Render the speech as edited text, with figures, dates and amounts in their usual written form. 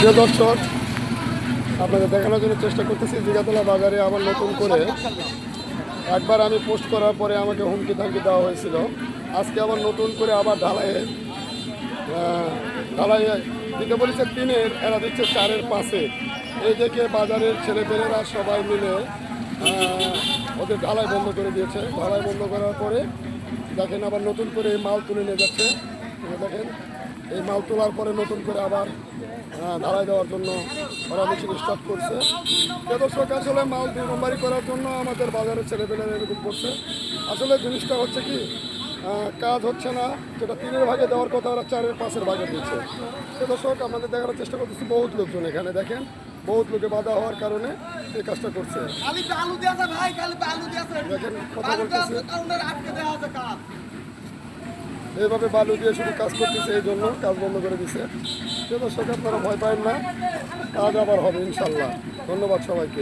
প্রিয় দর্শক, আপনাদের দেখানোর জন্য চেষ্টা করতেছি জিগাতলা বাজারে আবার নতুন করে। একবার আমি পোস্ট করার পরে আমাকে হুমকি থামকি দেওয়া হয়েছিল। আজকে আবার নতুন করে আবার ঢালাইয়ে দিতে বলেছে 3-এর, এরা দিচ্ছে 4-এর 5-এ। এই দেখে বাজারের ছেলেপেলেরা সবাই মিলে ওদের ঢালাই বন্ধ করে দিয়েছে। ঢালাই বন্ধ করার পরে দেখেন আবার নতুন করে এই মাল তুলে নিয়ে যাচ্ছে। দেখেন এই মাল তোলার পরে নতুন করে আবার ঢালাই দেওয়ার জন্য ওরা মেশিন স্টার্ট করছে। দর্শক, আসলে মাল 2 নম্বরই করার জন্য আমাদের বাজারের ছেলেপেলেরা এরকম করছে। আসলে জিনিসটা হচ্ছে কি, কাজ হচ্ছে না। যেটা 3-এর ভাগে দেওয়ার কথা ওরা 4-এর 5-এর ভাগে দিচ্ছে। দর্শক, আমাদের দেখানোর চেষ্টা করতেছি বহুত লোকজন এখানে দেখেন, বহুত লোকে বাধা হওয়ার কারণে এই কাজটা করছে। দেখেন কথা বলতেছে, এইভাবে বালু দিয়ে শুধু কাজ করতেছে, এই জন্য কাজ বন্ধ করে দিছে। দর্শক, আপনারা ভয় পাবেন না, কাজ আবার হবে ইনশাল্লাহ। ধন্যবাদ সবাইকে।